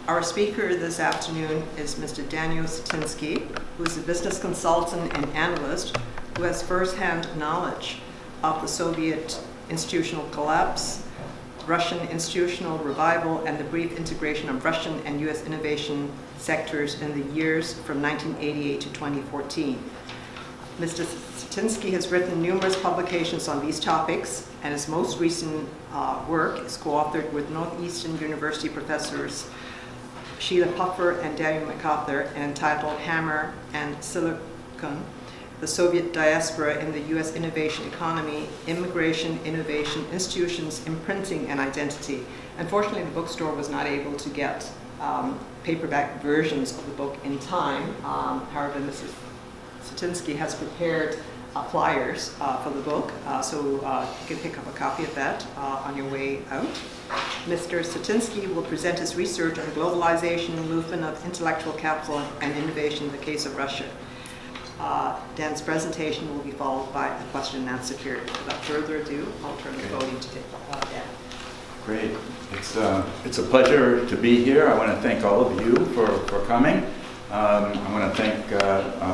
Our speaker this afternoon is Mr. Daniel Satinsky, who is a business consultant and analyst who has first-hand knowledge of the Soviet institutional collapse, Russian institutional revival, and the brief integration of Russian and U.S. innovation sectors in the years from 1988 to 2014. Mr. Satinsky has written numerous publications on these topics, and his most recent work is co-authored with Northeastern University professors Sheila Puffer and Daniel MacArthur, entitled Hammer and Silicon: The Soviet Diaspora in the U.S. Innovation Economy, Immigration, Innovation, Institutions, Imprinting, and Identity. Unfortunately, the bookstore was not able to get paperback versions of the book in time. However, Mr. Satinsky has prepared flyers for the book, so you can pick up a copy of that on your way out. Mr. Satinsky will present his research on globalization, movement of intellectual capital, and innovation in the case of Russia. Dan's presentation will be followed by a question and answer period. Without further ado, I'll turn the podium to Dan. Great. It's a pleasure to be here. I want to thank all of you for coming. I want to thank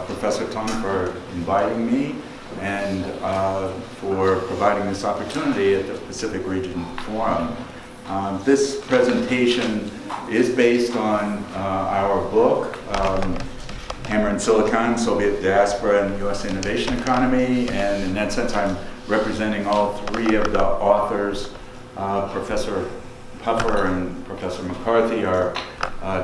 Professor Tong for inviting me and for providing this opportunity at the Pacific Region Forum. This presentation is based on our book, Hammer and Silicon: Soviet Diaspora and U.S. Innovation Economy, and in that sense I'm representing all three of the authors. Professor Puffer and Professor McCarthy are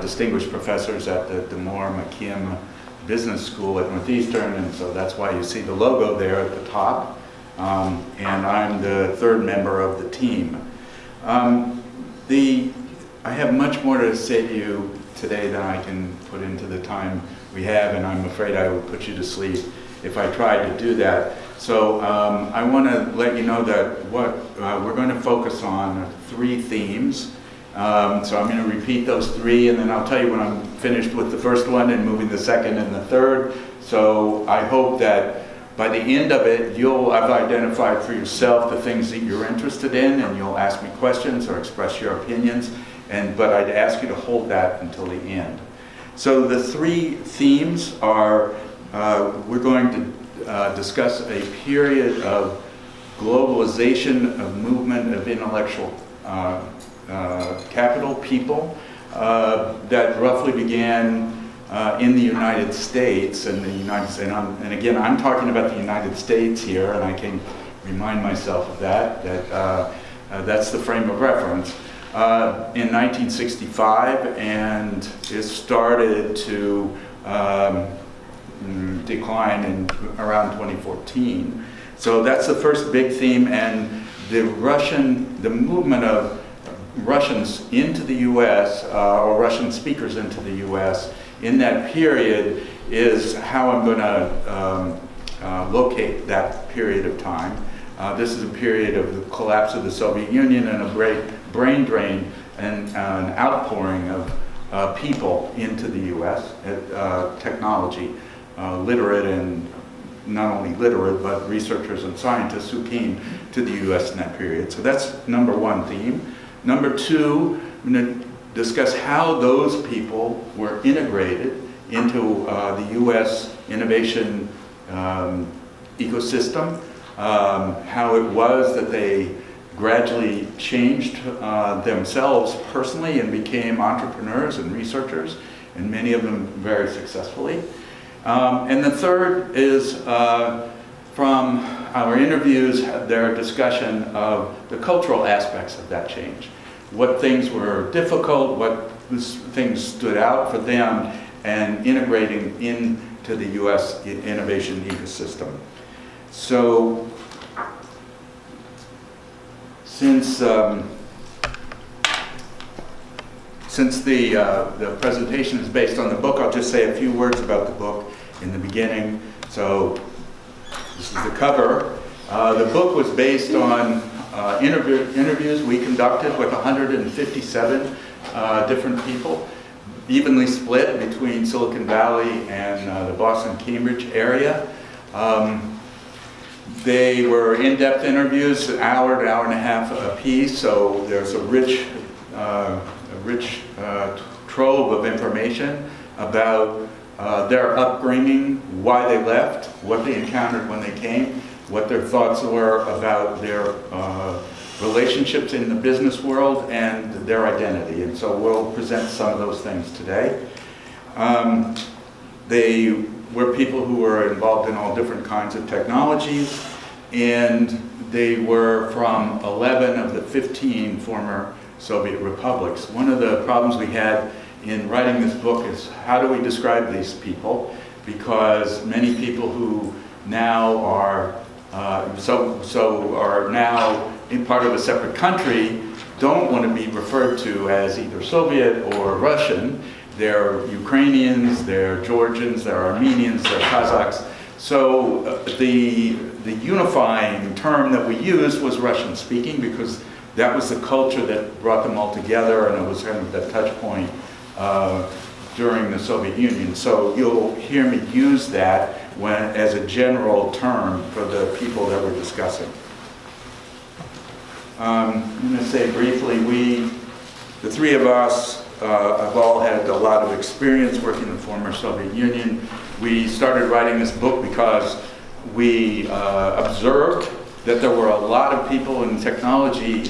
distinguished professors at the DeMoore McKim Business School at Northeastern, and so that's why you see the logo there at the top. And I'm the third member of the team. I have much more to say to you today than I can put into the time we have, and I'm afraid I would put you to sleep if I tried to do that. So I want to let you know that what we're going to focus on are three themes. So I'm going to repeat those three, and then I'll tell you when I'm finished with the first one and moving the second and the third. So I hope that by the end of it, I've identified for yourself the things that you're interested in, and you'll ask me questions or express your opinions. But I'd ask you to hold that until the end. So the three themes are, we're going to discuss a period of globalization, of movement of intellectual capital, people, that roughly began in the United States, and and again, I'm talking about the United States here, and I can remind myself of that's the frame of reference. In 1965, and it started to decline in around 2014. So that's the first big theme, and the movement of Russians into the U.S. Or Russian speakers into the U.S. in that period is how I'm going to locate that period of time. This is a period of the collapse of the Soviet Union and a great brain drain and an outpouring of people into the U.S. Technology, literate, and not only literate, but researchers and scientists who came to the U.S. in that period. So that's number one theme. Number two, I'm going to discuss how those people were integrated into the U.S. innovation ecosystem, how it was that they gradually changed themselves personally and became entrepreneurs and researchers, and many of them very successfully. And the third is from our interviews, their discussion of the cultural aspects of that change. What things were difficult, what things stood out for them, and integrating into the U.S. innovation ecosystem. So, since the presentation is based on the book, I'll just say a few words about the book in the beginning. So this is the cover. The book was based on interviews we conducted with 157 different people, evenly split between Silicon Valley and the Boston-Cambridge area. They were in-depth interviews, an hour and a half a piece, so there's a rich trove of information about their upbringing, why they left, what they encountered when they came, what their thoughts were about their relationships in the business world, and their identity. And so we'll present some of those things today. They were people who were involved in all different kinds of technologies, and they were from 11 of the 15 former Soviet republics. One of the problems we had in writing this book is how do we describe these people? Because many people who now are are now in part of a separate country don't want to be referred to as either Soviet or Russian. They're Ukrainians, they're Georgians, they're Armenians, they're Kazakhs. So the unifying term that we used was Russian speaking, because that was the culture that brought them all together, and it was kind of the touch point during the Soviet Union. So you'll hear me use that as a general term for the people that we're discussing. I'm going to say briefly, the three of us have all had a lot of experience working in the former Soviet Union. We started writing this book because we observed that there were a lot of people in technology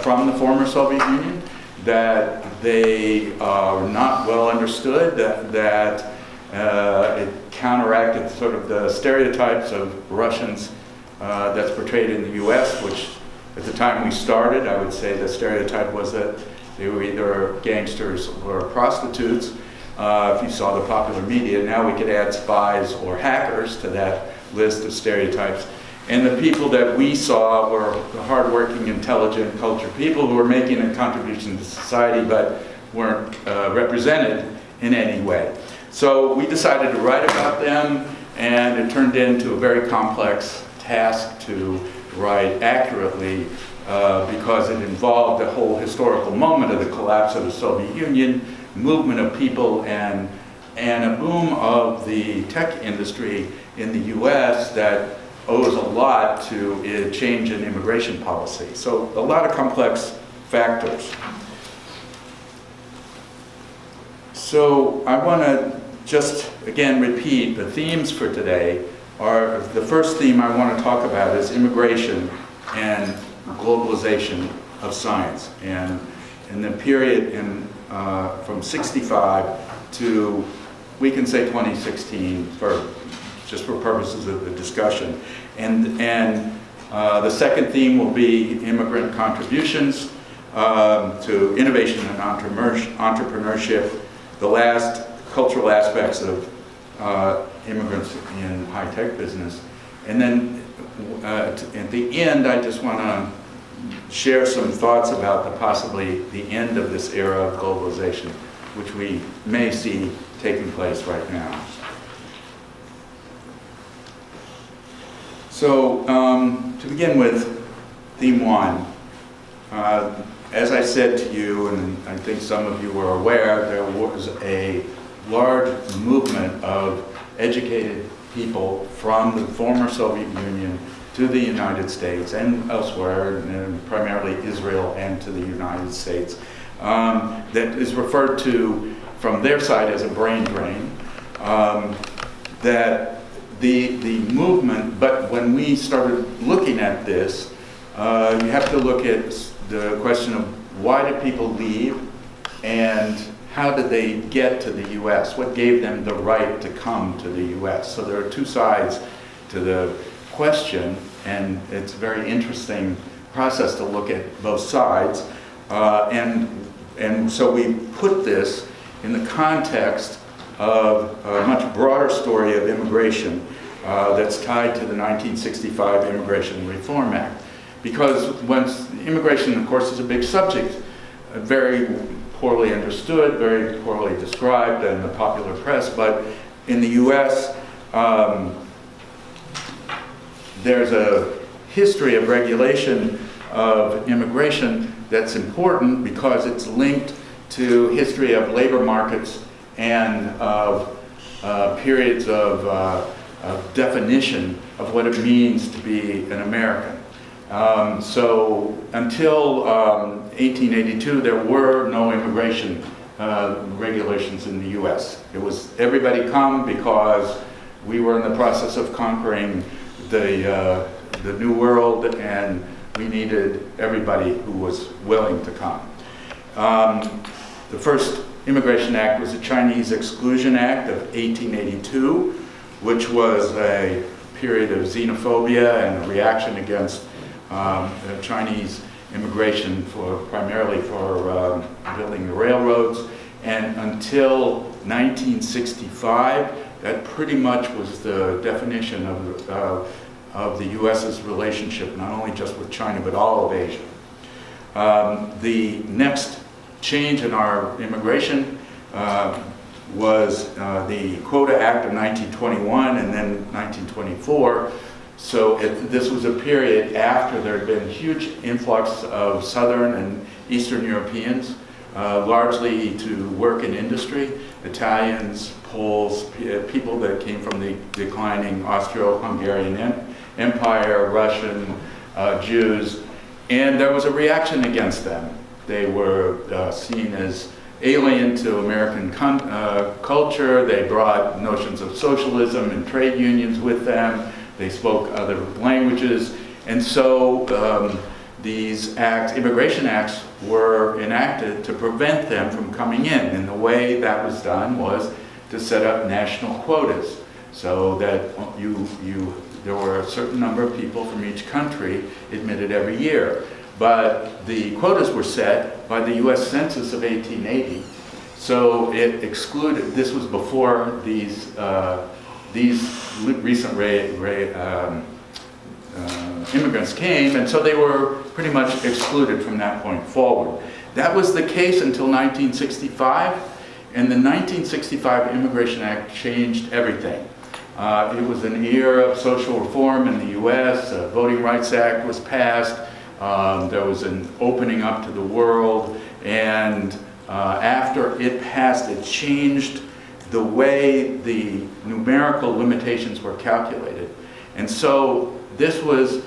from the former Soviet Union, that they are not well understood, that it counteracted sort of the stereotypes of Russians that's portrayed in the US, which at the time we started, I would say the stereotype was that they were either gangsters or prostitutes. If you saw the popular media, now we could add spies or hackers to that list of stereotypes. And the people that we saw were hardworking, intelligent, cultured people who were making a contribution to society but weren't represented in any way. So we decided to write about them, and it turned into a very complex task to write accurately because it involved the whole historical moment of the collapse of the Soviet Union, movement of people, and a boom of the tech industry in the US that owes a lot to a change in immigration policy. So a lot of complex factors. So I want to just again repeat the themes for today. The first theme I want to talk about is immigration and globalization of science, and in the period from 65 to, we can say 2016 just for purposes of the discussion. And the second theme will be immigrant contributions to innovation and entrepreneurship, the last cultural aspects of immigrants in high-tech business. And then at the end, I just want to share some thoughts about possibly the end of this era of globalization, which we may see taking place right now. So to begin with, theme one. As I said to you, and I think some of you were aware, there was a large movement of educated people from the former Soviet Union to the United States and elsewhere, and primarily Israel and to the United States, that is referred to from their side as a brain drain. That the movement, but when we started looking at this, you have to look at the question of why did people leave and how did they get to the US? What gave them the right to come to the US? So there are two sides to the question, and it's a very interesting process to look at both sides. And so we put this in the context of a much broader story of immigration that's tied to the 1965 Immigration Reform Act. Because once immigration, of course, is a big subject, very poorly understood, very poorly described in the popular press, but in the US, there's a history of regulation of immigration that's important because it's linked to history of labor markets and of periods of definition of what it means to be an American. So until 1882, there were no immigration regulations in the U.S. It was everybody come because we were in the process of conquering the New World, and we needed everybody who was willing to come. The first Immigration Act was the Chinese Exclusion Act of 1882, which was a period of xenophobia and a reaction against Chinese immigration primarily for building the railroads. And until 1965, that pretty much was the definition of the U.S.'s relationship, not only just with China, but all of Asia. The next change in our immigration was the Quota Act of 1921 and then 1924. So this was a period after there had been a huge influx of Southern and Eastern Europeans, largely to work in industry, Italians, Poles, people that came from the declining Austro-Hungarian Empire, Russian, Jews, and there was a reaction against them. They were seen as alien to American culture. They brought notions of socialism and trade unions with them. They spoke other languages. And so these acts, immigration acts, were enacted to prevent them from coming in. And the way that was done was to set up national quotas so that there were a certain number of people from each country admitted every year. But the quotas were set by the U.S. Census of 1880, so it excluded. This was before these recent immigrants came, and so they were pretty much excluded from that point forward. That was the case until 1965, and the 1965 Immigration Act changed everything. It was an era of social reform in the U.S. The Voting Rights Act was passed. There was an opening up to the world, and after it passed, it changed the way the numerical limitations were calculated. And so this was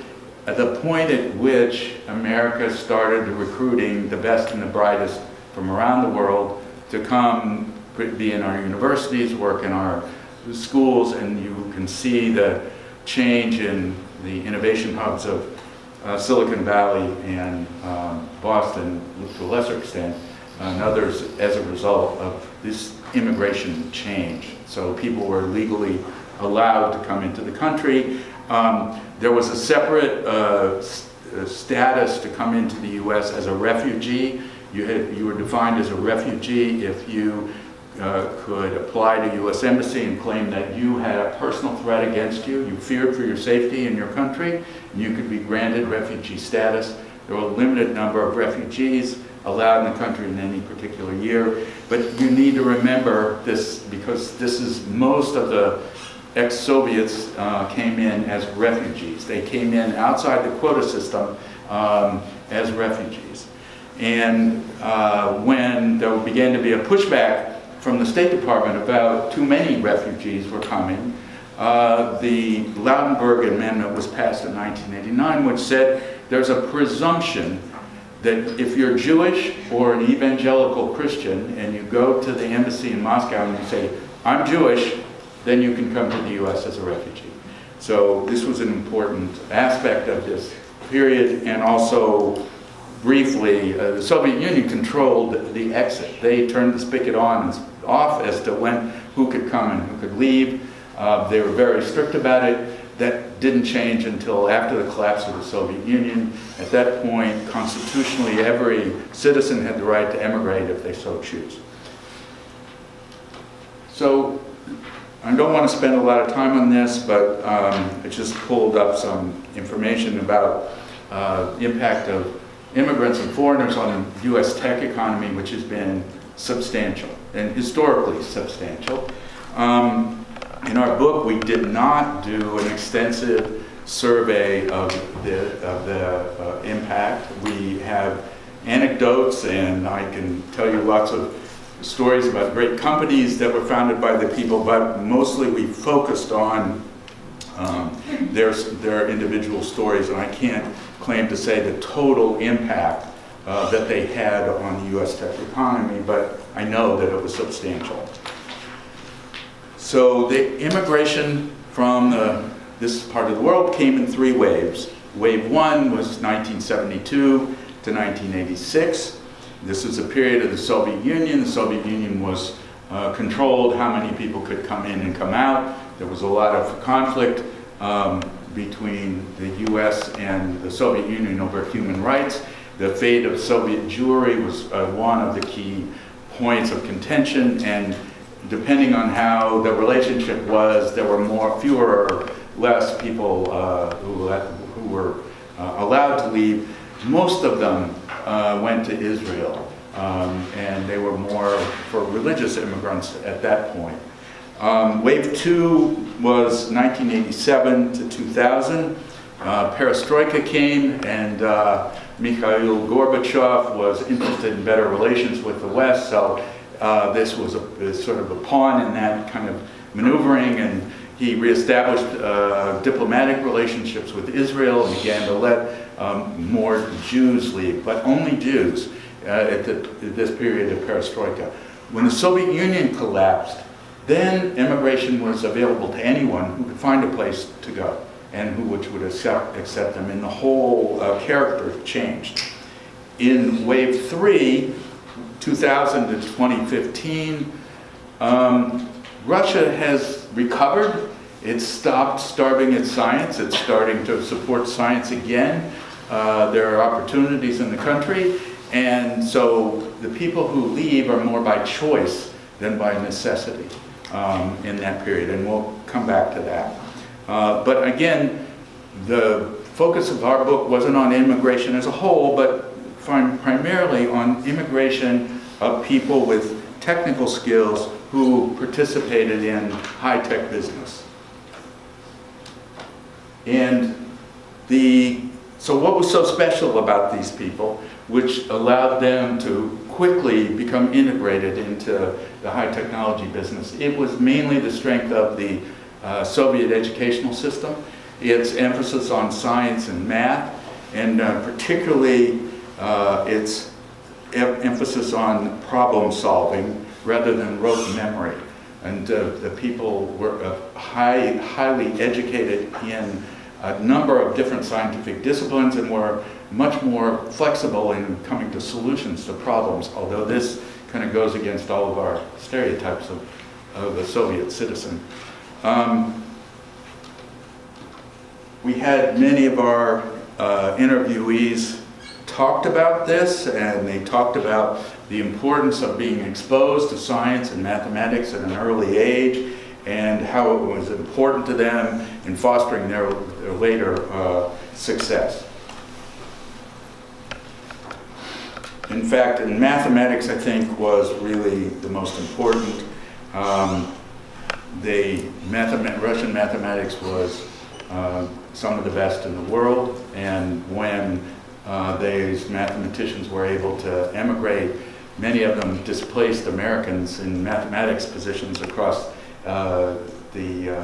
the point at which America started recruiting the best and the brightest from around the world to come be in our universities, work in our schools, and you can see the change in the innovation hubs of Silicon Valley and Boston, to a lesser extent, and others as a result of this immigration change. So people were legally allowed to come into the country. There was a separate status to come into the U.S. as a refugee. You were defined as a refugee if you could apply to U.S. Embassy and claim that you had a personal threat against you. You feared for your safety in your country, and you could be granted refugee status. There were a limited number of refugees allowed in the country in any particular year. But you need to remember this, because this is most of the ex-Soviets came in as refugees. They came in outside the quota system as refugees. And when there began to be a pushback from the State Department about too many refugees were coming, the Lautenberg Amendment was passed in 1989, which said there's a presumption that if you're Jewish or an evangelical Christian and you go to the embassy in Moscow and you say, I'm Jewish, then you can come to the U.S. as a refugee. So this was an important aspect of this period. And also, briefly, the Soviet Union controlled the exit. They turned the spigot on and off as to who could come and who could leave. They were very strict about it. That didn't change until after the collapse of the Soviet Union. At that point, constitutionally, every citizen had the right to emigrate if they so choose. So I don't want to spend a lot of time on this, but I just pulled up some information about the impact of immigrants and foreigners on the U.S. tech economy, which has been substantial and historically substantial. In our book, we did not do an extensive survey of the impact. We have anecdotes, and I can tell you lots of stories about great companies that were founded by the people, but mostly we focused on their individual stories, and I can't claim to say the total impact that they had on the U.S. tech economy, but I know that it was substantial. So the immigration from this part of the world came in 3 waves. Wave 1 was 1972 to 1986. This was a period of the Soviet Union. The Soviet Union was controlled how many people could come in and come out. There was a lot of conflict between the US and the Soviet Union over human rights. The fate of Soviet Jewry was one of the key points of contention, and depending on how the relationship was, there were fewer or less people who were allowed to leave. Most of them went to Israel, and they were more for religious immigrants at that point. Wave 2 was 1987 to 2000. Perestroika came, and Mikhail Gorbachev was interested in better relations with the West, so this was sort of a pawn in that kind of maneuvering, and he reestablished diplomatic relationships with Israel and began to let more Jews leave, but only Jews at this period of perestroika. When the Soviet Union collapsed, then immigration was available to anyone who could find a place to go and which would accept them, and the whole character changed. In Wave 3, 2000 to 2015, Russia has recovered. It's stopped starving its science. It's starting to support science again. There are opportunities in the country, and so the people who leave are more by choice than by necessity in that period, and we'll come back to that. But again, the focus of our book wasn't on immigration as a whole, but primarily on immigration of people with technical skills who participated in high-tech business. And so what was so special about these people, which allowed them to quickly become integrated into the high technology business? It was mainly the strength of the Soviet educational system, its emphasis on science and math, and particularly its emphasis on problem solving rather than rote memory. And the people were highly educated in a number of different scientific disciplines and were much more flexible in coming to solutions to problems, although this kind of goes against all of our stereotypes of a Soviet citizen. We had many of our interviewees talked about this, and they talked about the importance of being exposed to science and mathematics at an early age, and how it was important to them in fostering their later success. In fact, in mathematics, I think, was really the most important. Russian mathematics was some of the best in the world, and when these mathematicians were able to emigrate, many of them displaced Americans in mathematics positions across the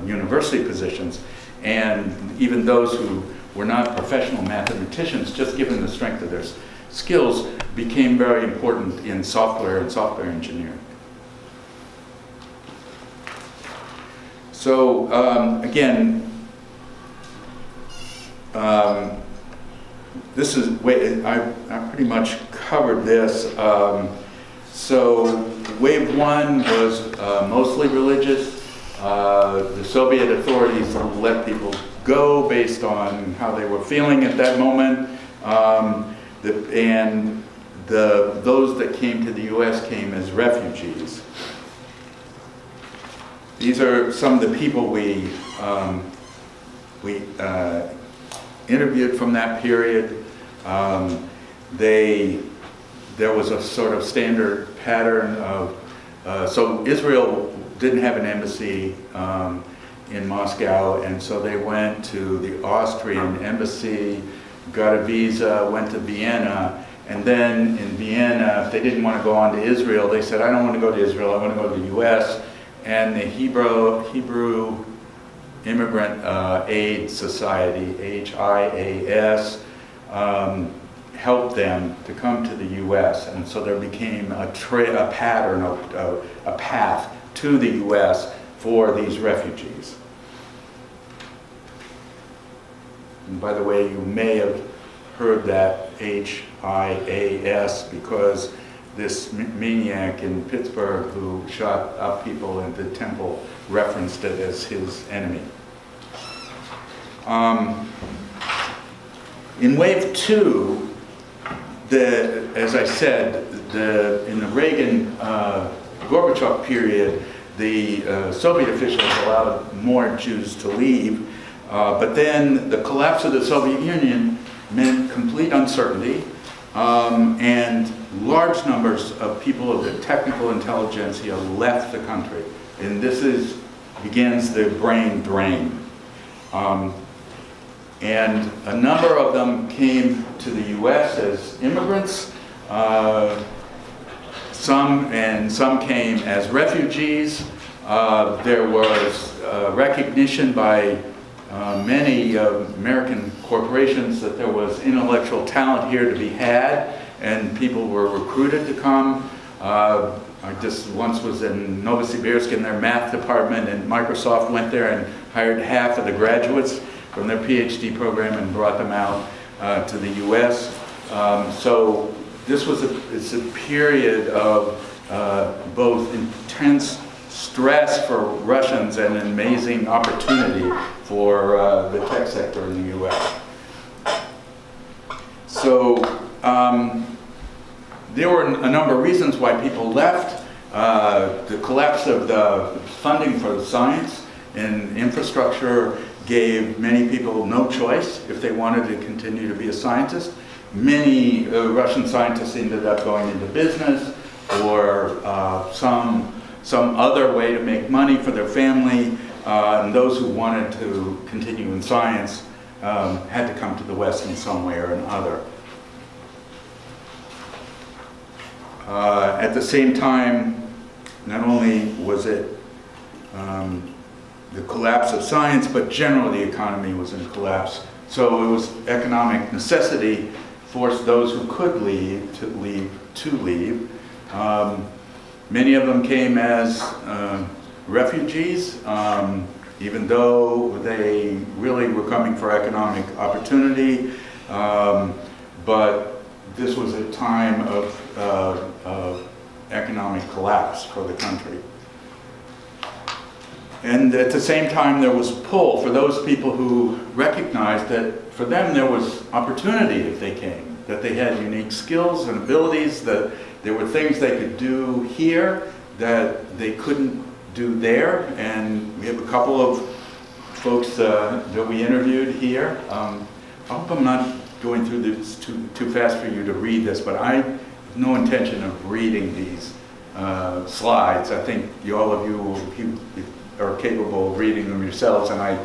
university positions, and even those who were not professional mathematicians, just given the strength of their skills, became very important in software and software engineering. So again, this is I pretty much covered this. So wave 1 was mostly religious. The Soviet authorities let people go based on how they were feeling at that moment. Those that came to the U.S. came as refugees. These are some of the people we interviewed from that period. There was a sort of standard pattern of, so Israel didn't have an embassy in Moscow, and so they went to the Austrian embassy, got a visa, went to Vienna, and then in Vienna, if they didn't want to go on to Israel, they said, I don't want to go to Israel, I want to go to the US. And the Hebrew Immigrant Aid Society, HIAS, help them to come to the U.S. And so there became a pattern, a path to the U.S. for these refugees. And by the way, you may have heard that HIAS because this maniac in Pittsburgh who shot up people in the temple referenced it as his enemy. In wave 2, as I said, in the Reagan Gorbachev period, the Soviet officials allowed more Jews to leave, but then the collapse of the Soviet Union meant complete uncertainty, and large numbers of people of the technical intelligentsia left the country. And this begins the brain drain. And a number of them came to the U.S. as immigrants. Some came as refugees. There was recognition by many American corporations that there was intellectual talent here to be had, and people were recruited to come. I just once was in Novosibirsk in their math department, and Microsoft went there and hired half of the graduates from their PhD program and brought them out to the U.S. So this was a period of both intense stress for Russians and an amazing opportunity for the tech sector in the U.S. So there were a number of reasons why people left. The collapse of the funding for science and infrastructure gave many people no choice if they wanted to continue to be a scientist. Many Russian scientists ended up going into business or some other way to make money for their family. And those who wanted to continue in science had to come to the West in some way or another. At the same time, not only was it the collapse of science, but generally the economy was in collapse. So it was economic necessity forced those who could leave to leave. Many of them came as refugees, even though they really were coming for economic opportunity. But this was a time of economic collapse for the country. And at the same time, there was pull for those people who recognized that for them there was opportunity if they came, that they had unique skills and abilities, that there were things they could do here that they couldn't do there. And we have a couple of folks that we interviewed here. I hope I'm not going through this too fast for you to read this, but I have no intention of reading these slides. I think all of you are capable of reading them yourselves, and I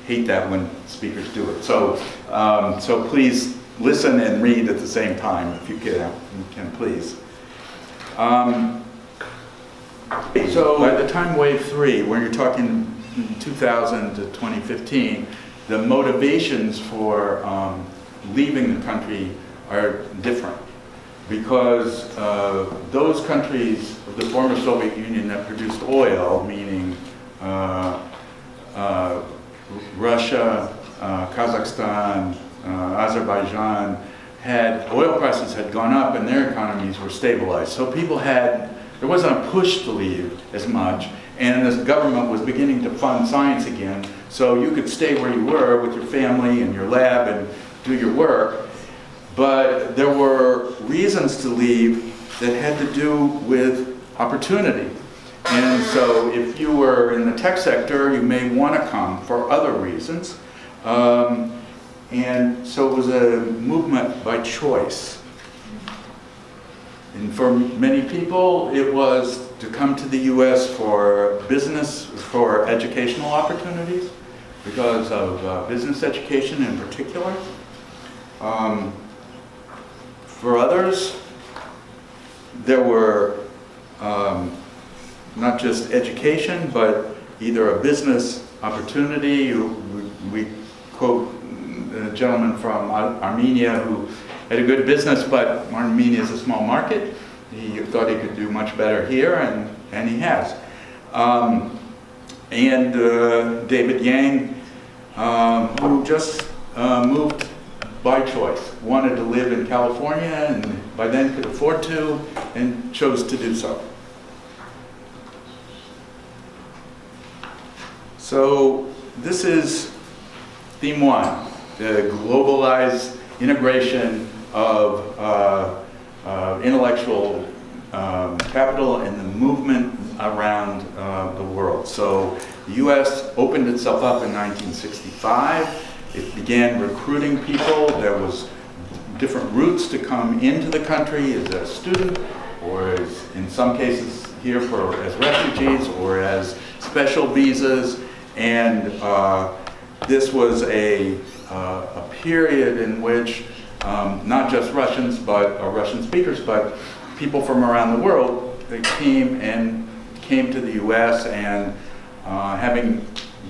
hate that when speakers do it. So please listen and read at the same time if you can please. So by the time wave 3, when you're talking 2000 to 2015, the motivations for leaving the country are different, because those countries of the former Soviet Union that produced oil, meaning Russia, Kazakhstan, Azerbaijan, oil prices had gone up and their economies were stabilized. So there wasn't a push to leave as much, and the government was beginning to fund science again, so you could stay where you were with your family and your lab and do your work. But there were reasons to leave that had to do with opportunity. And so if you were in the tech sector, you may want to come for other reasons. And so it was a movement by choice. And for many people, it was to come to the U.S. for business, for educational opportunities, because of business education in particular. For others, there were not just education, but either a business opportunity. We quote a gentleman from Armenia who had a good business, but Armenia is a small market. He thought he could do much better here, and he has. David Yang, who just moved by choice, wanted to live in California, and by then could afford to, and chose to do so. So this is theme one, the globalized integration of intellectual capital and the movement around the world. So the U.S. opened itself up in 1965. It began recruiting people. There was different routes to come into the country as a student, or as, in some cases here as refugees, or as special visas. And this was a period in which not just Russians, Russian speakers, but people from around the world, they came to the U.S. and having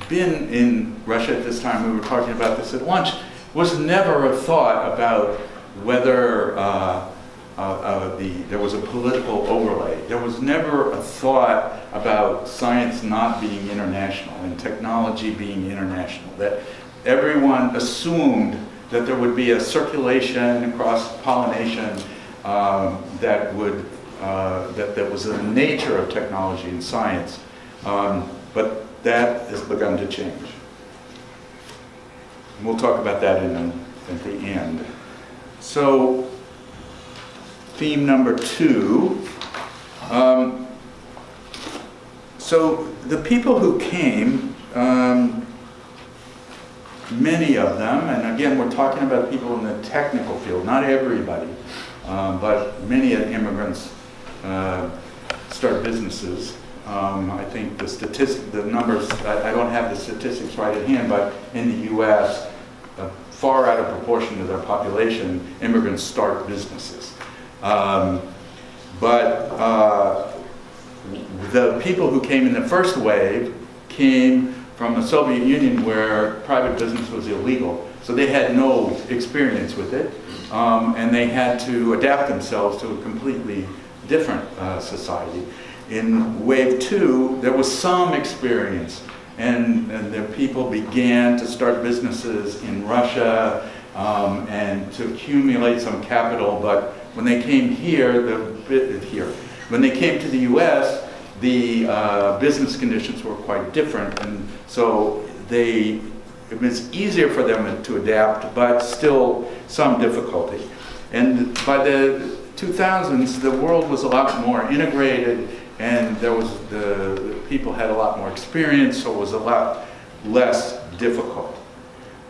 been in Russia at this time, we were talking about this at lunch, was never a thought about whether there was a political overlay. There was never a thought about science not being international and technology being international. That everyone assumed that there would be a circulation, cross-pollination that was the nature of technology and science. But that has begun to change. And we'll talk about that at the end. So, theme number 2. So the people who came, many of them, and again we're talking about people in the technical field, not everybody, but many immigrants start businesses. I think the numbers, I don't have the statistics right at hand, but in the U.S., far out of proportion to their population, immigrants start businesses. The people who came in the first wave came from the Soviet Union, where private business was illegal. So they had no experience with it, and they had to adapt themselves to a completely different society. In wave 2, there was some experience, and the people began to start businesses in Russia and to accumulate some capital. But when they came when they came to the U.S., the business conditions were quite different, and so it was easier for them to adapt, but still some difficulty. And by the 2000s, the world was a lot more integrated, and the people had a lot more experience, so it was a lot less difficult.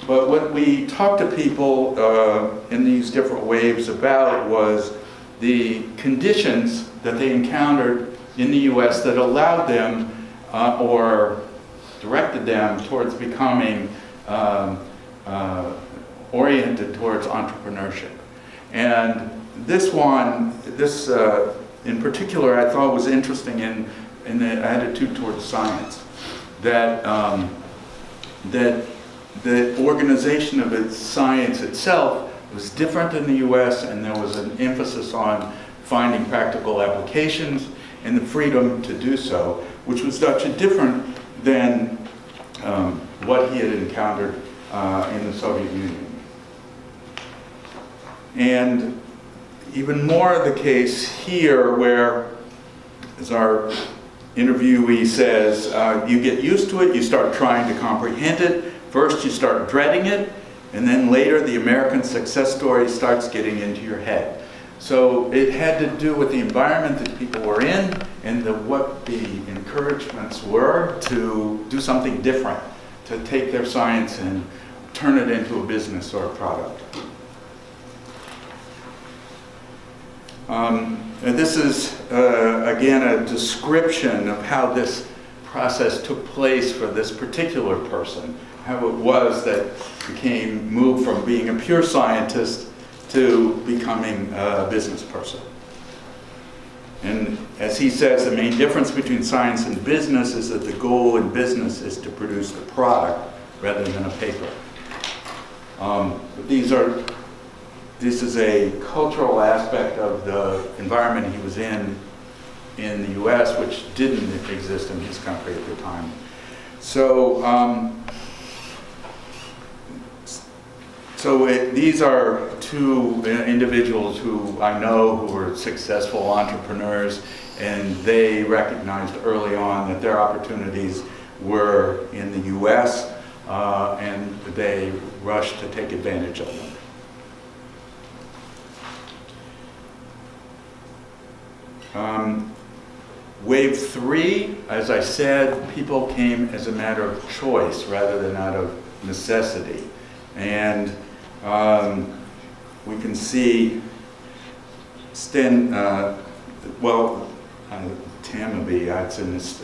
But what we talked to people in these different waves about was the conditions that they encountered in the U.S. that allowed them or directed them towards becoming oriented towards entrepreneurship. And this in particular, I thought was interesting in the attitude towards science. That the organization of its science itself was different in the U.S., and there was an emphasis on finding practical applications and the freedom to do so, which was actually different than what he had encountered in the Soviet Union. And even more the case here, where, as our interviewee says, you get used to it, you start trying to comprehend it. First you start dreading it, and then later the American success story starts getting into your head. So it had to do with the environment that people were in and what the encouragements were to do something different, to take their science and turn it into a business or a product. And this is, again, a description of how this process took place for this particular person, how it was that moved from being a pure scientist to becoming a business person. And as he says, the main difference between science and business is that the goal in business is to produce the product rather than a paper. These are this is a cultural aspect of the environment he was in the US, which didn't exist in his country at the time. So, these are two individuals who I know who were successful entrepreneurs, and they recognized early on that their opportunities were in the US, and they rushed to take advantage of them. Wave 3, as I said, people came as a matter of choice rather than out of necessity. And we can see Tamabi,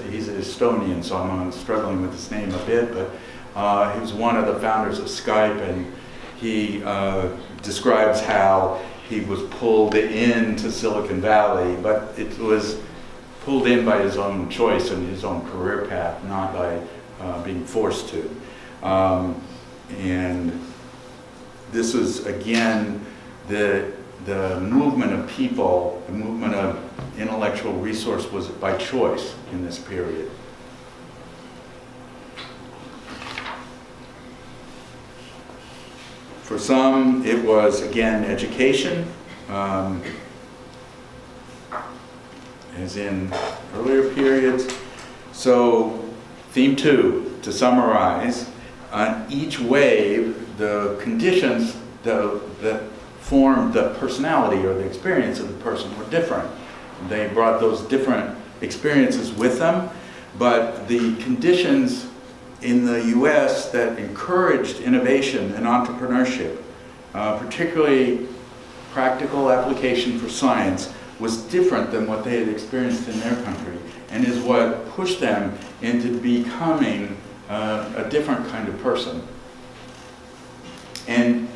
he's an Estonian, so I'm struggling with his name a bit, but he was one of the founders of Skype, and he describes how he was pulled into Silicon Valley, but it was pulled in by his own choice and his own career path, not by being forced to. And this was, again, the movement of people, the movement of intellectual resource was by choice in this period. For some, it was, again, education, as in earlier periods. So, theme 2, to summarize, on each wave, the conditions that formed the personality or the experience of the person were different. They brought those different experiences with them, but the conditions in the US that encouraged innovation and entrepreneurship, particularly practical application for science, was different than what they had experienced in their country, and is what pushed them into becoming a different kind of person. And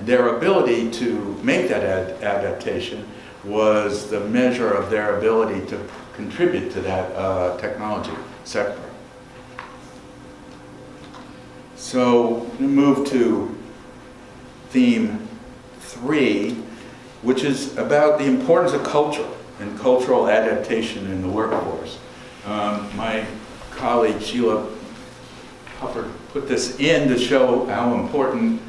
their ability to make that adaptation was the measure of their ability to contribute to that technology sector. So we move to theme 3, which is about the importance of culture and cultural adaptation in the workforce. My colleague Sheila Puffer put this in to show how important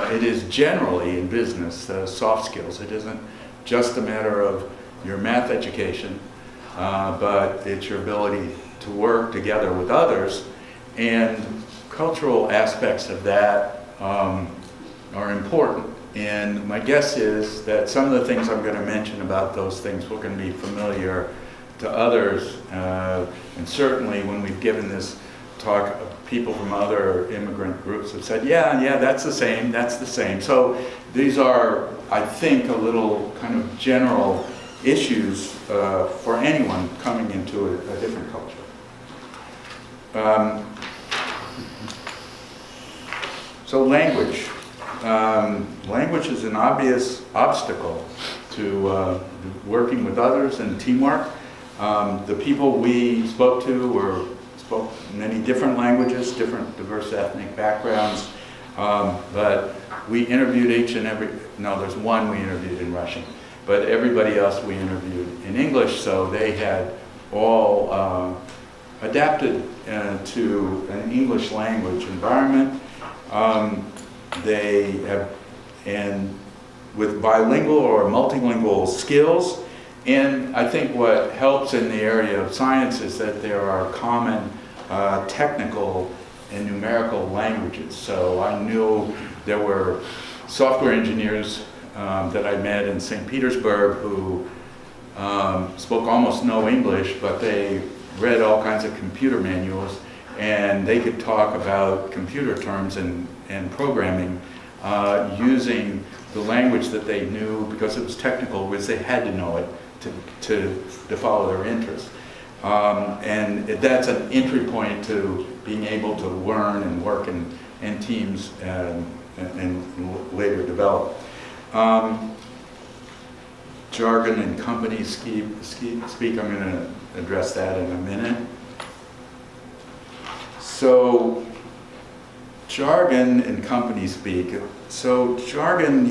it is generally in business, soft skills. It isn't just a matter of your math education, but it's your ability to work together with others, and cultural aspects of that are important. And my guess is that some of the things I'm going to mention about those things will going to be familiar to others, and certainly when we've given this talk, people from other immigrant groups have said, yeah, that's the same. So these are, I think, a little kind of general issues for anyone coming into a different culture. So language. Language is an obvious obstacle to working with others and teamwork. The people we spoke to spoke many different languages, different diverse ethnic backgrounds, but we interviewed there's one we interviewed in Russian, but everybody else we interviewed in English, so they had all adapted to an English language environment. They have, and with bilingual or multilingual skills, and I think what helps in the area of science is that there are common technical and numerical languages. So I knew there were software engineers that I met in St. Petersburg who spoke almost no English, but they read all kinds of computer manuals, and they could talk about computer terms and programming using the language that they knew because it was technical, because they had to know it to follow their interest. And that's an entry point to being able to learn and work in teams and later develop. Jargon and company speak, I'm going to address that in a minute. So jargon and company speak. So jargon,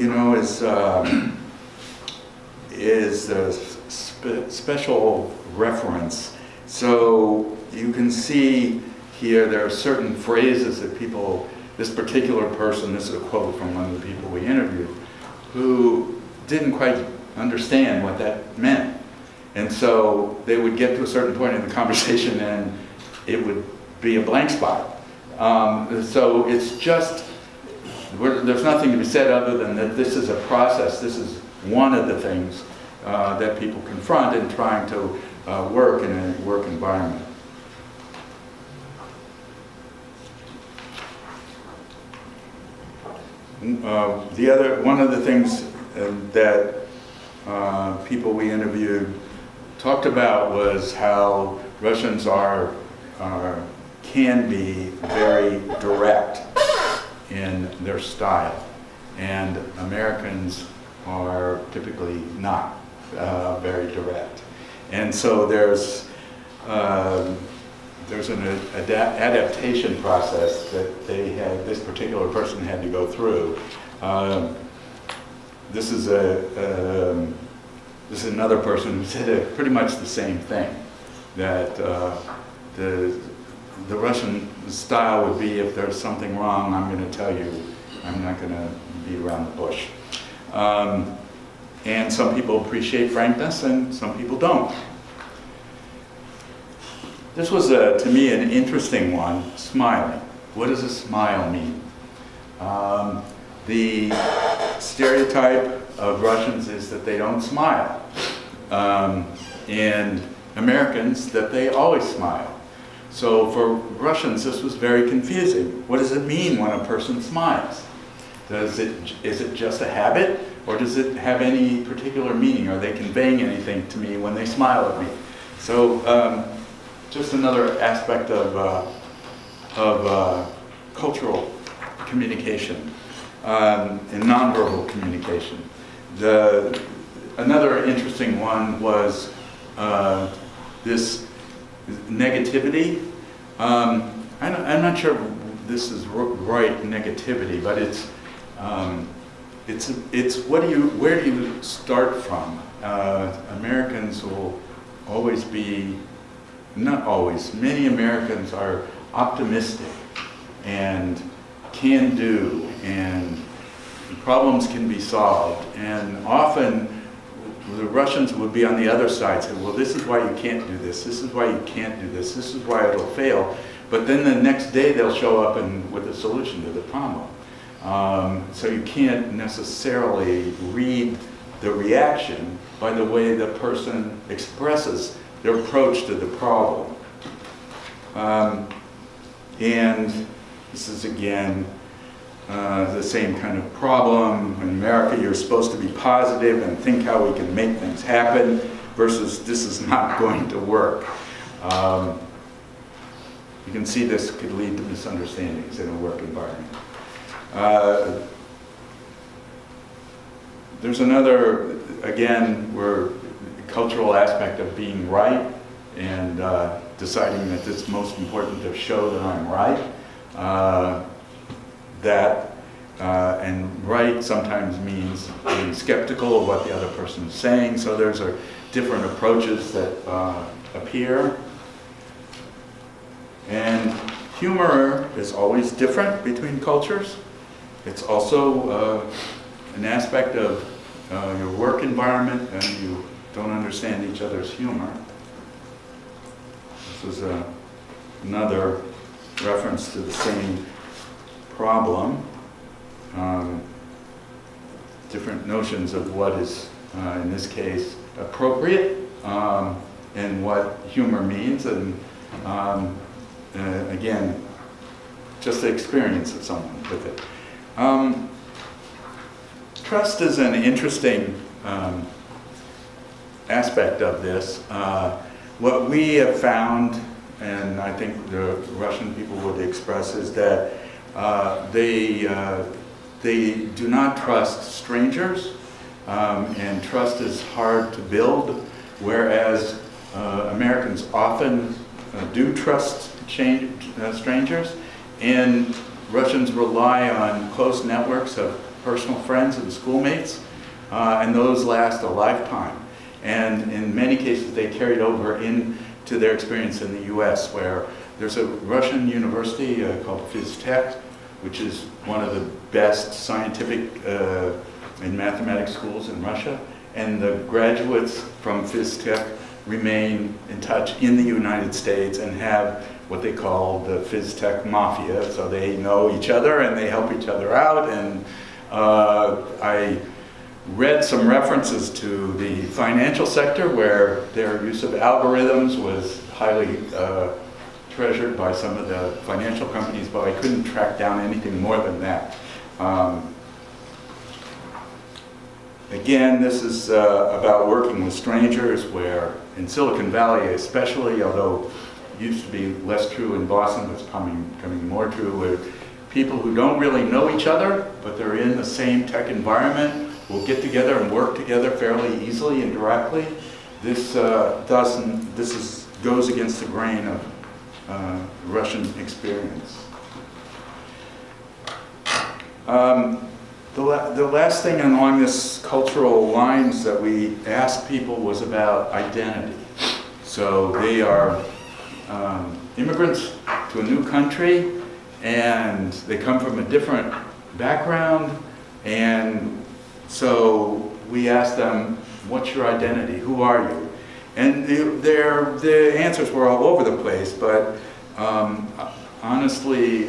is a special reference. So you can see here there are certain phrases that people, this particular person, this is a quote from one of the people we interviewed, who didn't quite understand what that meant. And so they would get to a certain point in the conversation and it would be a blank spot. So it's just, there's nothing to be said other than that this is a process. This is one of the things that people confront in trying to work in a work environment. One of the things that people we interviewed talked about was how Russians can be very direct in their style, and Americans are typically not very direct. And so there's an adaptation process that this particular person had to go through. This is another person who said pretty much the same thing, that the Russian style would be, if there's something wrong, I'm going to tell you. I'm not going to beat around the bush. And some people appreciate frankness and some people don't. This was, to me, an interesting one, smiling. What does a smile mean? The stereotype of Russians is that they don't smile. And Americans, that they always smile. So for Russians, this was very confusing. What does it mean when a person smiles? Is it just a habit, or does it have any particular meaning? Are they conveying anything to me when they smile at me? So just another aspect of cultural communication and nonverbal communication. Another interesting one was this what where do you start from? Americans will always be, not always, many Americans are optimistic and can do, and problems can be solved. And often the Russians would be on the other side, say, well, this is why you can't do this, this is why you can't do this, this is why it'll fail. But then the next day they'll show up with a solution to the problem. So you can't necessarily read the reaction by the way the person expresses their approach to the problem. And this is again the same kind of problem. In America, you're supposed to be positive and think how we can make things happen, versus this is not going to work. You can see this could lead to misunderstandings in a work environment. There's another, again, cultural aspect of being right and deciding that it's most important to show that I'm right. And right sometimes means being skeptical of what the other person is saying, so there's different approaches that appear. And humor is always different between cultures. It's also an aspect of your work environment, and you don't understand each other's humor. This is another reference to the same problem. Different notions of what is, in this case, appropriate, and what humor means, and again, just the experience of someone with it. Trust is an interesting aspect of this. What we have found, and I think the Russian people would express, is that they do not trust strangers, and trust is hard to build, whereas Americans often do trust strangers, and Russians rely on close networks of personal friends and schoolmates, and those last a lifetime. And in many cases, they carried over into their experience in the US, where there's a Russian university called PhysTech, which is one of the best scientific and mathematics schools in Russia. And the graduates from PhysTech remain in touch in the United States and have what they call the PhysTech mafia. So they know each other and they help each other out. And I read some references to the financial sector where their use of algorithms was highly treasured by some of the financial companies, but I couldn't track down anything more than that. Again, this is about working with strangers, where in Silicon Valley especially, although it used to be less true in Boston, but it's becoming more true, where people who don't really know each other, but they're in the same tech environment, will get together and work together fairly easily and directly. This goes against the grain of Russian experience. The last thing along this cultural lines that we asked people was about identity. So they are immigrants to a new country, and they come from a different background, and so we asked them, what's your identity? Who are you? And the answers were all over the place, but honestly,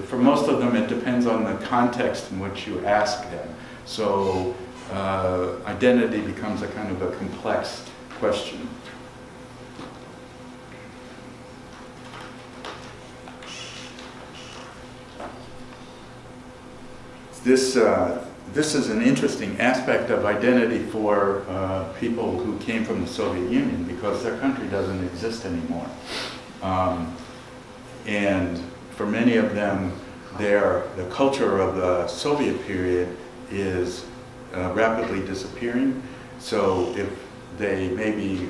for most of them, it depends on the context in which you ask them. So identity becomes a kind of a complex question. This is an interesting aspect of identity for people who came from the Soviet Union, because their country doesn't exist anymore. And for many of them, the culture of the Soviet period is rapidly disappearing. So if they maybe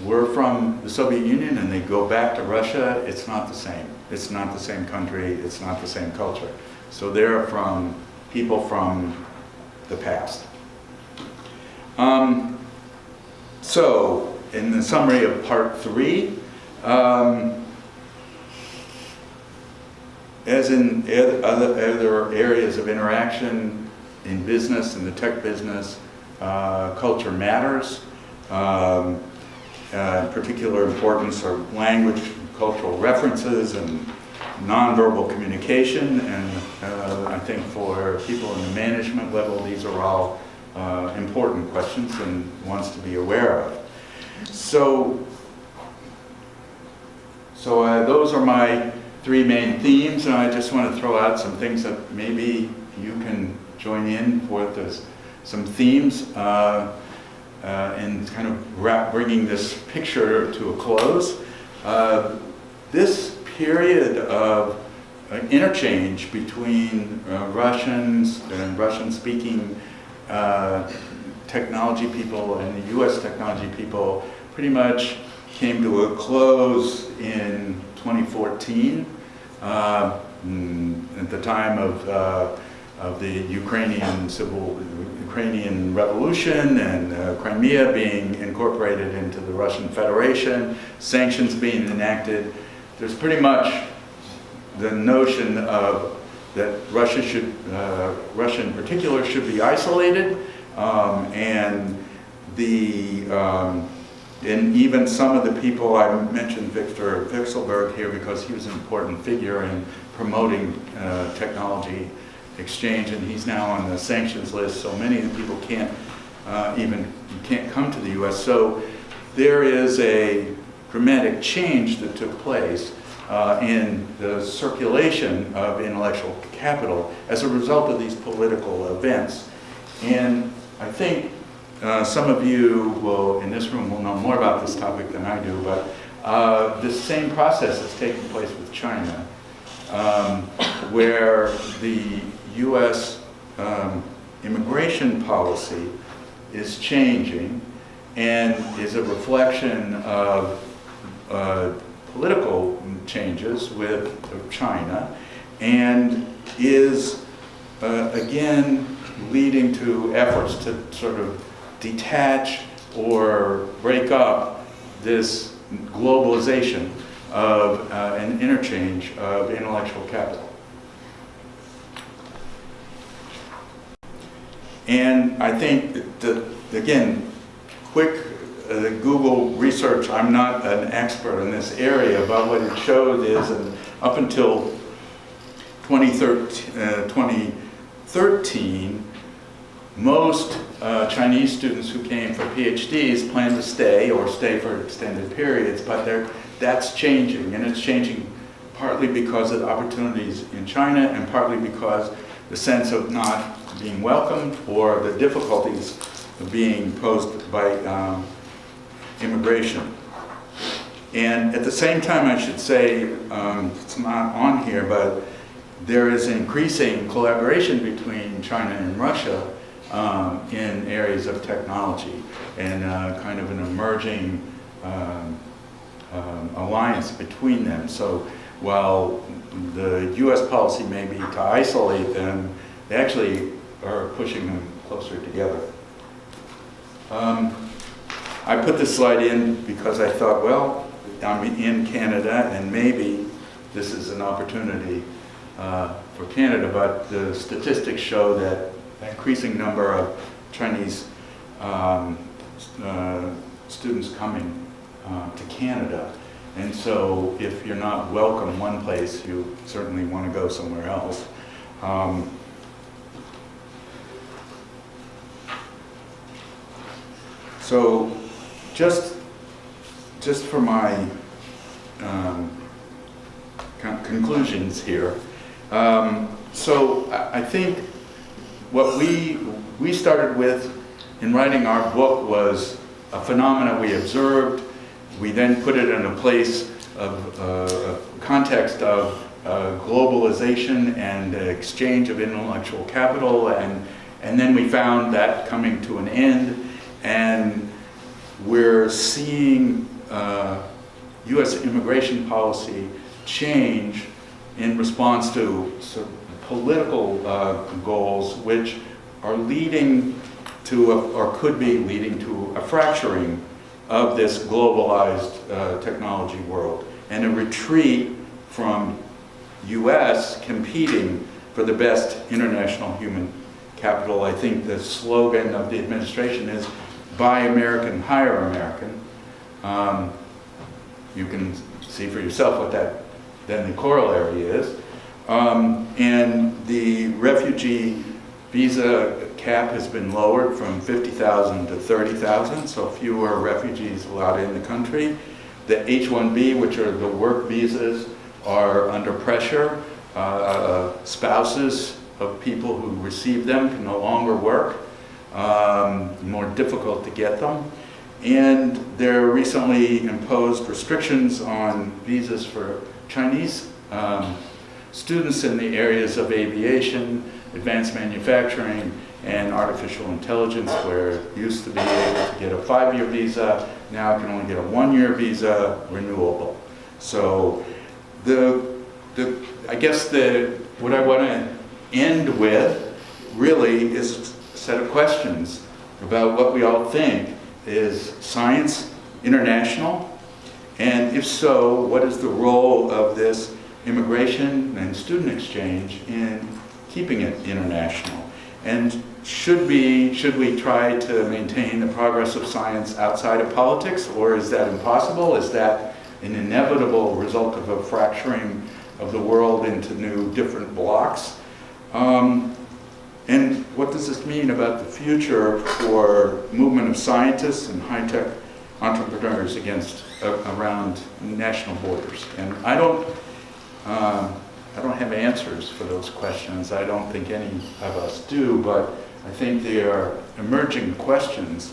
were from the Soviet Union and they go back to Russia, it's not the same. It's not the same country, it's not the same culture. So they're from people from the past. So in the summary of part 3, as in other areas of interaction in business, in the tech business, culture matters. Particular importance are language, cultural references, and nonverbal communication. And I think for people in the management level, these are all important questions and ones to be aware of. So those are my 3 main themes, and I just want to throw out some things that maybe you can join in for. There's some themes and kind of bringing this picture to a close. This period of interchange between Russians and Russian-speaking technology people and the U.S. technology people pretty much came to a close in 2014, at the time of the Ukrainian Revolution and Crimea being incorporated into the Russian Federation, sanctions being enacted. There's pretty much the notion of that Russia in particular should be isolated, and even some of the people, I mentioned Victor Vixelberg here because he was an important figure in promoting technology exchange, and he's now on the sanctions list, so many of the people can't come to the U.S. So there is a dramatic change that took place in the circulation of intellectual capital as a result of these political events. And I think some of you in this room will know more about this topic than I do, but this same process is taking place with China, where the U.S. immigration policy is changing and is a reflection of political changes with China, and is, again, leading to efforts to sort of detach or break up this globalization of an interchange of intellectual capital. And I think that, again, quick Google research, I'm not an expert in this area, but what it showed is up until 2013, most Chinese students who came for PhDs plan to stay or stay for extended periods, but that's changing, and it's changing partly because of the opportunities in China and partly because the sense of not being welcomed or the difficulties of being posed by immigration. And at the same time, I should say, it's not on here, but there is increasing collaboration between China and Russia in areas of technology, and kind of an emerging alliance between them. So while the US policy may be to isolate them, they actually are pushing them closer together. I put this slide in because I thought, well, I'm in Canada and maybe this is an opportunity for Canada, but the statistics show that an increasing number of Chinese students coming to Canada. And so if you're not welcome one place, you certainly want to go somewhere else. So just for my conclusions here. So I think what we started with in writing our book was a phenomena we observed. We then put it in a place of a context of globalization and exchange of intellectual capital, and then we found that coming to an end, and we're seeing U.S. immigration policy change in response to sort of political goals, which are leading to, or could be leading to, a fracturing of this globalized technology world, and a retreat from U.S. competing for the best international human capital. I think the slogan of the administration is Buy American, Hire American. You can see for yourself what that then the corollary is. And the refugee visa cap has been lowered from 50,000 to 30,000, so fewer refugees allowed in the country. The H-1B, which are the work visas, are under pressure. Spouses of people who receive them can no longer work. More difficult to get them. And there recently imposed restrictions on visas for Chinese students in the areas of aviation, advanced manufacturing, and artificial intelligence, where it used to be able to get a 5-year visa, now can only get a 1-year visa, renewable. So I guess what I want to end with really is a set of questions about what we all think. Is science international? And if so, what is the role of this immigration and student exchange in keeping it international? And should we try to maintain the progress of science outside of politics, or is that impossible? Is that an inevitable result of a fracturing of the world into new different blocks? And what does this mean about the future for movement of scientists and high-tech entrepreneurs around national borders? And I don't have answers for those questions. I don't think any of us do, but I think they are emerging questions.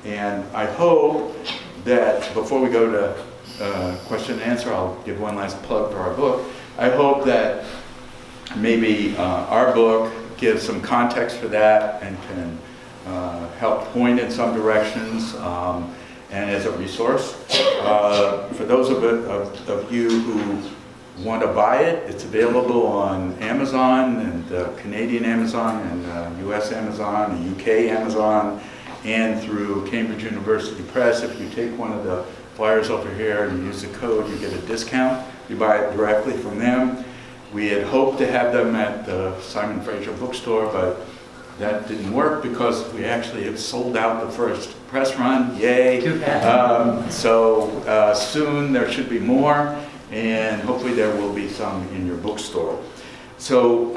And I hope that before we go to question and answer, I'll give one last plug for our book. I hope that maybe our book gives some context for that and can help point in some directions, and as a resource for those of you who want to buy it, it's available on Amazon and Canadian Amazon and US Amazon and UK Amazon and through Cambridge University Press. If you take one of the flyers over here and use the code, you get a discount. You buy it directly from them. We had hoped to have them at the Simon Fraser bookstore, but that didn't work because we actually have sold out the first press run. Yay! Too bad. So soon there should be more, and hopefully there will be some in your bookstore. So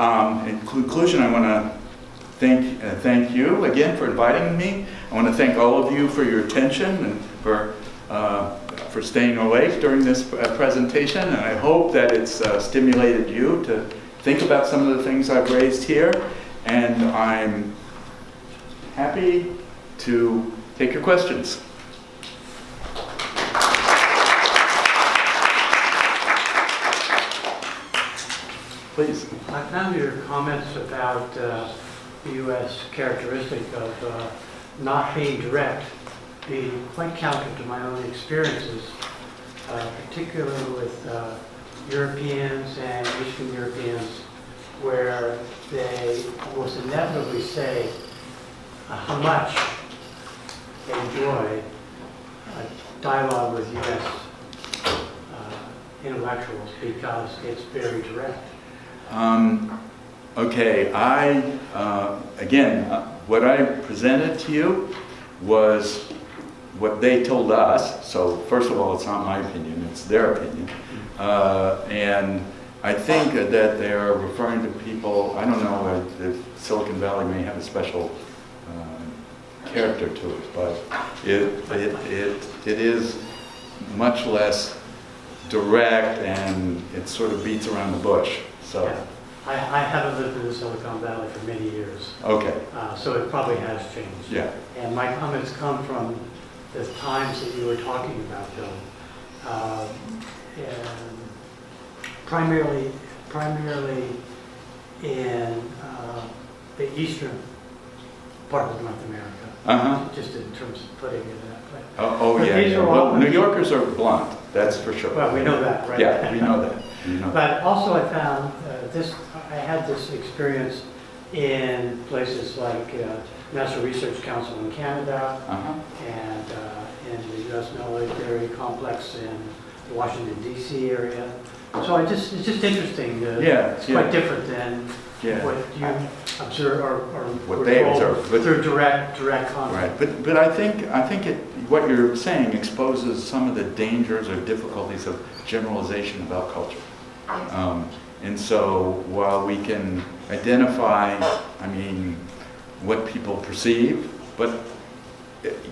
in conclusion, I want to thank you again for inviting me. I want to thank all of you for your attention and for staying awake during this presentation, and I hope that it's stimulated you to think about some of the things I've raised here, and I'm happy to take your questions. Please. I found your comments about the U.S. characteristic of not being direct being quite counter to my own experiences, particularly with Europeans and Eastern Europeans, where they almost inevitably say how much they enjoy dialogue with U.S. Intellectuals because it's very direct. Okay, again, what I presented to you was what they told us. So first of all, it's not my opinion, it's their opinion. And I think that they are referring to people, I don't know if Silicon Valley may have a special character to it, but it is much less direct and it sort of beats around the bush. So. Yeah. I haven't lived in the Silicon Valley for many years. Okay. So it probably has changed. Yeah. And my comments come from the times that you were talking about, Bill. And primarily in the eastern part of North America, just in terms of putting it that way. Oh yeah. Well, New Yorkers are blunt, that's for sure. Well, we know that, right? Yeah, we know that. But also I found I had this experience in places like National Research Council in Canada and in the U.S. military complex in the Washington, D.C. area. So it's just interesting. It's quite different than what you observe or what they observe through direct contact. Right, but I think what you're saying exposes some of the dangers or difficulties of generalization about culture. And so while we can identify, what people perceive, but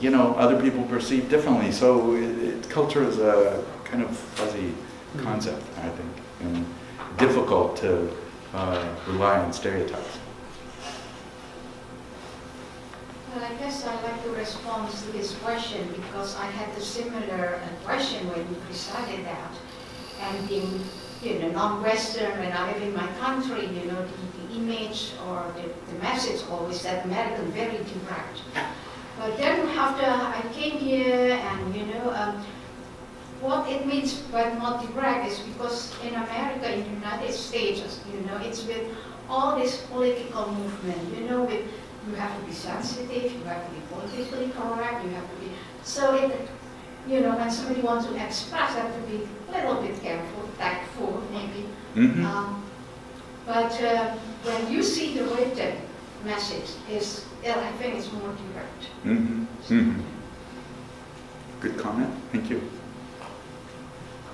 other people perceive differently. So culture is a kind of fuzzy concept, I think, and difficult to rely on stereotypes. Well, I guess I'd like to respond to this question because I had a similar question when you presented that. And in non-Western, when I live in my country, the image or the message always that American very direct. But then after I came here and, what it means by not direct is because in America, in the United States, it's with all this political movement, with you have to be sensitive, you have to be politically correct, you have to be, so when somebody wants to express, you have to be a little bit careful, tactful maybe. But when you see the written message, I think it's more direct. Good comment, thank you.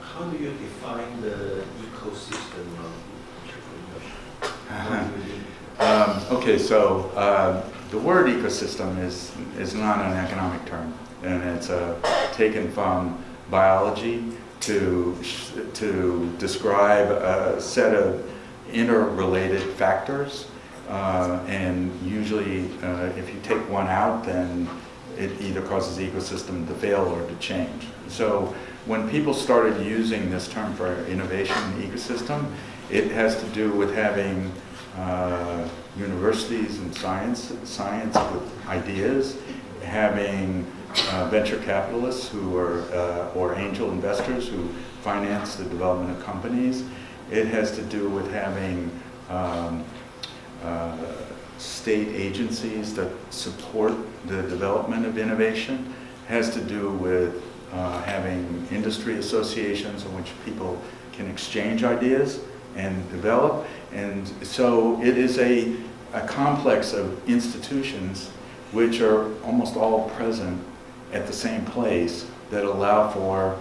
How do you define the ecosystem of entrepreneurship? Okay, so the word ecosystem is not an economic term, and it's taken from biology to describe a set of interrelated factors, and usually if you take one out, then it either causes the ecosystem to fail or to change. So when people started using this term for innovation ecosystem, it has to do with having universities and science with ideas, having venture capitalists who are or angel investors who finance the development of companies, It has to do with having state agencies that support the development of innovation. It has to do with having industry associations in which people can exchange ideas and develop. And so it is a complex of institutions which are almost all present at the same place that allow for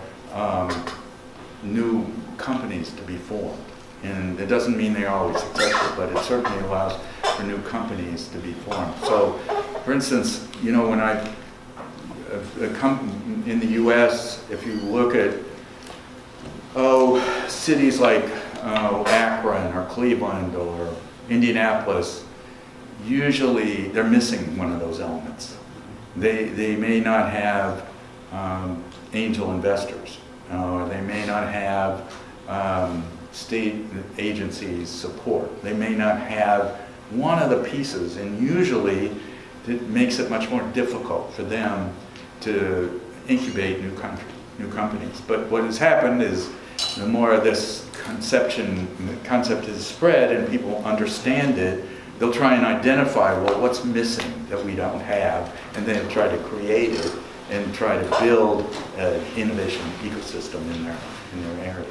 new companies to be formed. And it doesn't mean they're always successful, but it certainly allows for new companies to be formed. So, for instance, you know, when in the U.S., if you look at, cities like Akron or Cleveland or Indianapolis, usually they're missing one of those elements. They may not have angel investors. They may not have state agencies support. They may not have one of the pieces, and usually it makes it much more difficult for them to incubate new companies. But what has happened is the more this concept is spread and people understand it, they'll try and identify, well, what's missing that we don't have, and then try to create it and try to build an innovation ecosystem in their area.